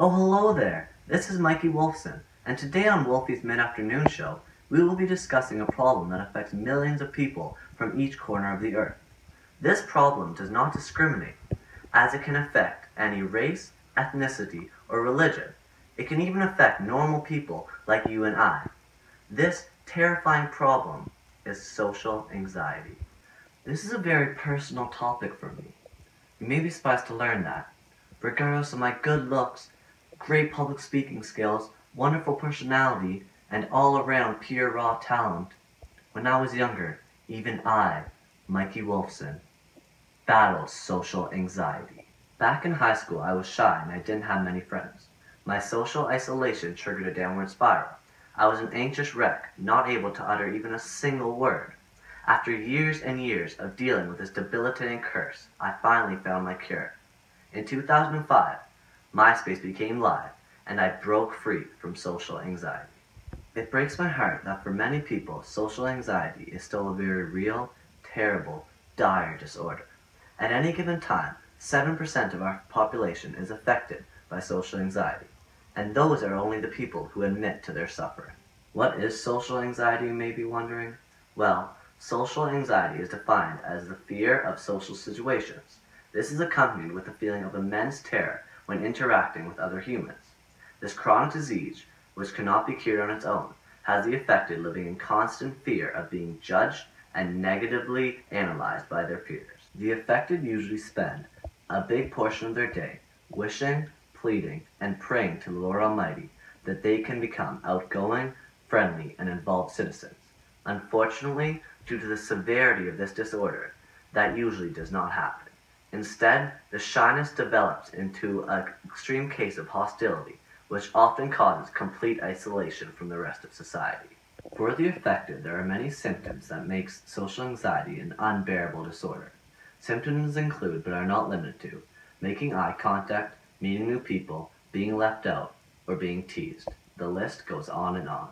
Oh, hello there! This is Mikey Wolfson, and today on Wolfie's Mid-Afternoon Show, we will be discussing a problem that affects millions of people from each corner of the earth. This problem does not discriminate, as it can affect any race, ethnicity, or religion. It can even affect normal people like you and I. This terrifying problem is social anxiety. This is a very personal topic for me. You may be surprised to learn that, regardless of my good looks, great public speaking skills, wonderful personality, and all-around pure raw talent, when I was younger, even I, Mikey Wolfson, battled social anxiety. Back in high school, I was shy and I didn't have many friends. My social isolation triggered a downward spiral. I was an anxious wreck, not able to utter even a single word. After years and years of dealing with this debilitating curse, I finally found my cure. In 2005, MySpace became live, and I broke free from social anxiety. It breaks my heart that for many people, social anxiety is still a very real, terrible, dire disorder. At any given time, 7% of our population is affected by social anxiety, and those are only the people who admit to their suffering. What is social anxiety, you may be wondering? Well, social anxiety is defined as the fear of social situations. This is accompanied with a feeling of immense terror when interacting with other humans. This chronic disease, which cannot be cured on its own, has the affected living in constant fear of being judged and negatively analyzed by their peers. The affected usually spend a big portion of their day wishing, pleading, and praying to the Lord Almighty that they can become outgoing, friendly, and involved citizens. Unfortunately, due to the severity of this disorder, that usually does not happen. Instead, the shyness develops into an extreme case of hostility, which often causes complete isolation from the rest of society. For the affected, there are many symptoms that make social anxiety an unbearable disorder. Symptoms include, but are not limited to, making eye contact, meeting new people, being left out, or being teased. The list goes on and on.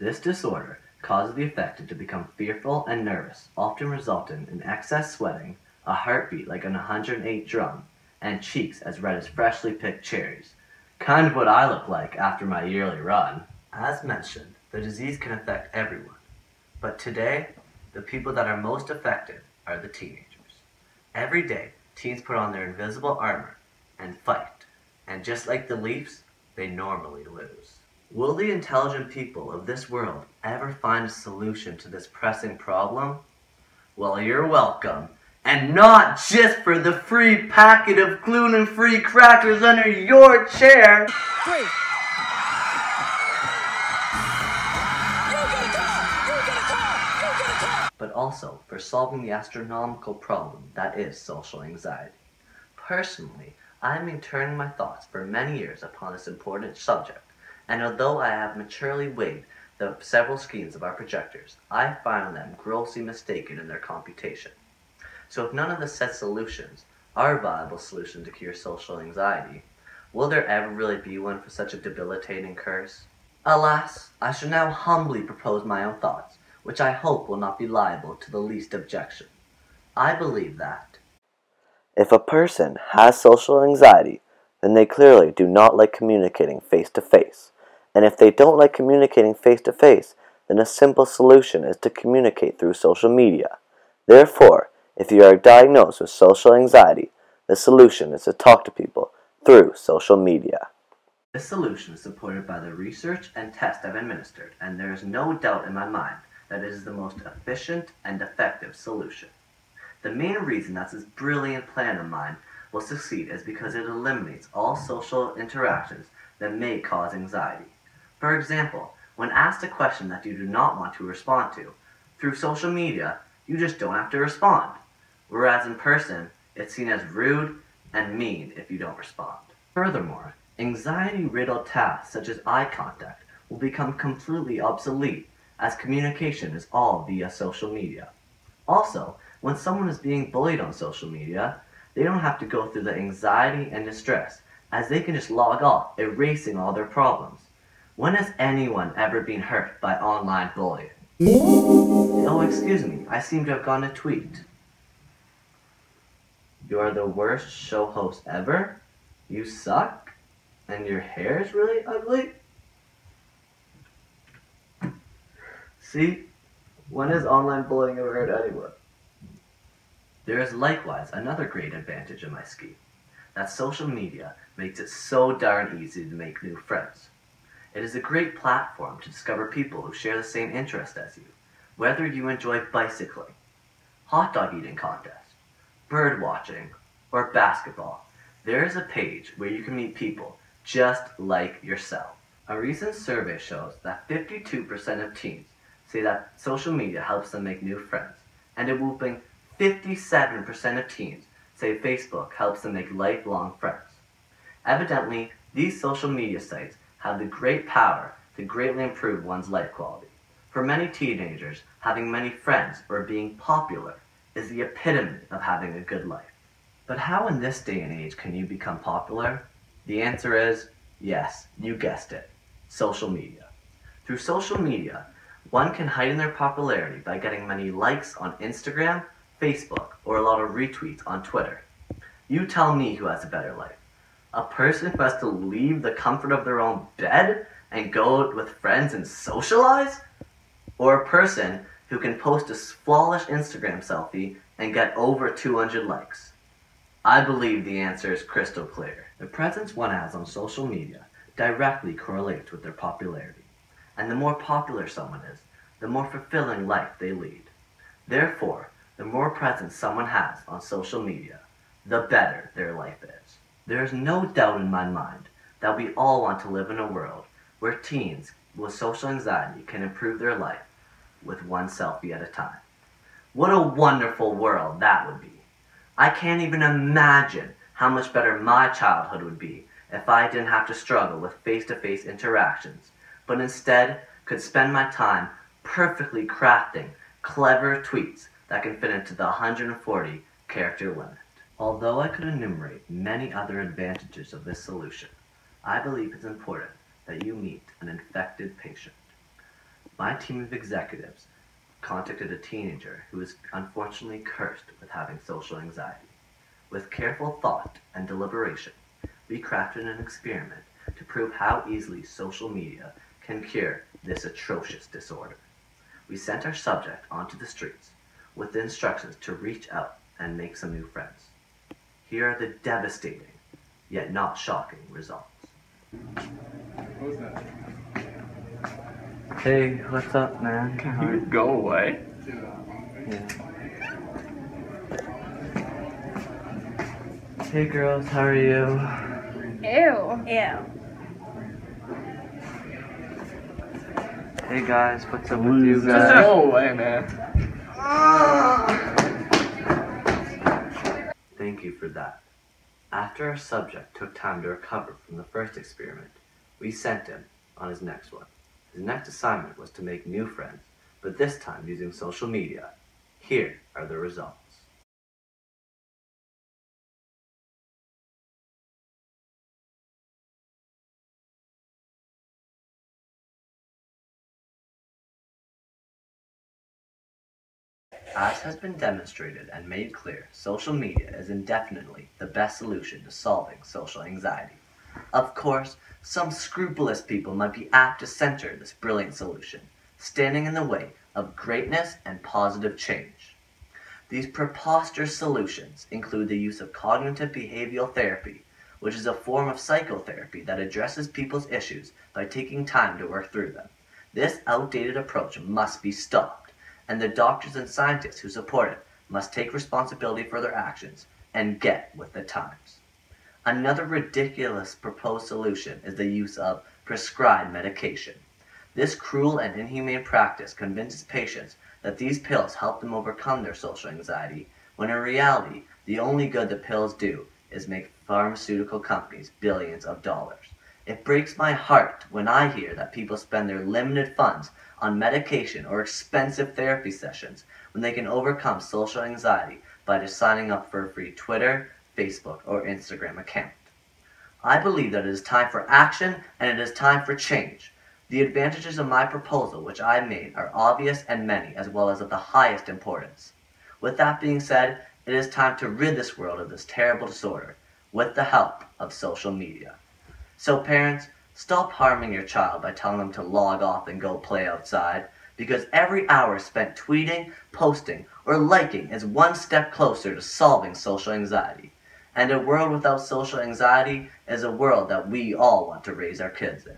This disorder causes the affected to become fearful and nervous, often resulting in excess sweating, a heartbeat like an 108 drum, and cheeks as red as freshly picked cherries. Kind of what I look like after my yearly run. As mentioned, the disease can affect everyone. But today, the people that are most affected are the teenagers. Every day, teens put on their invisible armor and fight. And just like the Leafs, they normally lose. Will the intelligent people of this world ever find a solution to this pressing problem? Well, you're welcome. And not just for the free packet of gluten-free crackers under your chair. Free. But also for solving the astronomical problem that is social anxiety. Personally, I have been turning my thoughts for many years upon this important subject, and although I have maturely weighed the several schemes of our projectors, I find them grossly mistaken in their computation. So if none of the said solutions are a viable solution to cure social anxiety, will there ever really be one for such a debilitating curse? Alas, I shall now humbly propose my own thoughts, which I hope will not be liable to the least objection. I believe that if a person has social anxiety, then they clearly do not like communicating face-to-face. And if they don't like communicating face-to-face, then a simple solution is to communicate through social media. Therefore, if you are diagnosed with social anxiety, the solution is to talk to people through social media. this solution is supported by the research and tests I've administered, and there is no doubt in my mind that it is the most efficient and effective solution. The main reason that this brilliant plan of mine will succeed is because it eliminates all social interactions that may cause anxiety. For example, when asked a question that you do not want to respond to, through social media, you just don't have to respond. Whereas in person, it's seen as rude, and mean if you don't respond. Furthermore, anxiety-riddled tasks such as eye contact will become completely obsolete as communication is all via social media. Also, when someone is being bullied on social media, they don't have to go through the anxiety and distress, as they can just log off, erasing all their problems. When has anyone ever been hurt by online bullying? Oh, excuse me, I seem to have gotten a tweet. You're the worst show host ever? You suck? And your hair is really ugly? See? When has online bullying ever hurt anyone? There is likewise another great advantage of my scheme, that social media makes it so darn easy to make new friends. It is a great platform to discover people who share the same interest as you, whether you enjoy bicycling, hot dog eating contests, bird watching, or basketball. There is a page where you can meet people just like yourself. A recent survey shows that 52% of teens say that social media helps them make new friends, and a whooping 57% of teens say Facebook helps them make lifelong friends. Evidently, these social media sites have the great power to greatly improve one's life quality. For many teenagers, having many friends or being popular is the epitome of having a good life. But how in this day and age can you become popular? The answer is yes, you guessed it, social media. Through social media, one can heighten their popularity by getting many likes on Instagram, Facebook, or a lot of retweets on Twitter. You tell me who has a better life. A person who has to leave the comfort of their own bed and go out with friends and socialize? Or a person who can post a flawless Instagram selfie and get over 200 likes? I believe the answer is crystal clear. The presence one has on social media directly correlates with their popularity. And the more popular someone is, the more fulfilling life they lead. Therefore, the more presence someone has on social media, the better their life is. There is no doubt in my mind that we all want to live in a world where teens with social anxiety can improve their life with one selfie at a time. What a wonderful world that would be. I can't even imagine how much better my childhood would be if I didn't have to struggle with face-to-face interactions, but instead could spend my time perfectly crafting clever tweets that can fit into the 140 character limit. Although I could enumerate many other advantages of this solution, I believe it's important that you meet an infected patient. My team of executives contacted a teenager who is unfortunately cursed with having social anxiety. With careful thought and deliberation, we crafted an experiment to prove how easily social media can cure this atrocious disorder. We sent our subject onto the streets with the instructions to reach out and make some new friends. Here are the devastating, yet not shocking, results. What was that? Hey, what's up, man? Can you go away? Yeah. Hey girls, how are you? Ew. Ew. Hey guys, what's up with you Just guys? go away, man. Thank you for that. After our subject took time to recover from the first experiment, we sent him on his next one. His next assignment was to make new friends, but this time using social media. Here are the results. As has been demonstrated and made clear, social media is indefinitely the best solution to solving social anxiety. Of course, some scrupulous people might be apt to censor this brilliant solution, standing in the way of greatness and positive change. These preposterous solutions include the use of cognitive behavioral therapy, which is a form of psychotherapy that addresses people's issues by taking time to work through them. This outdated approach must be stopped, and the doctors and scientists who support it must take responsibility for their actions and get with the times. Another ridiculous proposed solution is the use of prescribed medication. This cruel and inhumane practice convinces patients that these pills help them overcome their social anxiety, when in reality, the only good the pills do is make pharmaceutical companies billions of dollars. It breaks my heart when I hear that people spend their limited funds on medication or expensive therapy sessions when they can overcome social anxiety by just signing up for a free Twitter, Facebook, or Instagram account. I believe that it is time for action and it is time for change. The advantages of my proposal, which I made, are obvious and many, as well as of the highest importance. With that being said, it is time to rid this world of this terrible disorder with the help of social media. So parents, stop harming your child by telling them to log off and go play outside, because every hour spent tweeting, posting, or liking is one step closer to solving social anxiety. And a world without social anxiety is a world that we all want to raise our kids in.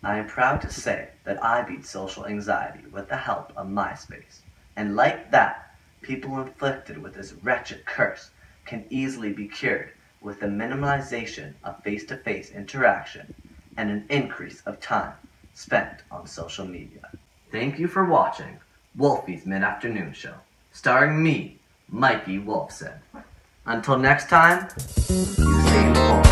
I am proud to say that I beat social anxiety with the help of MySpace. And like that, people inflicted with this wretched curse can easily be cured with the minimization of face-to-face interaction and an increase of time spent on social media. Thank you for watching Wolfie's Mid-Afternoon Show, starring me, Mikey Wolfson. Until next time, you stay informed.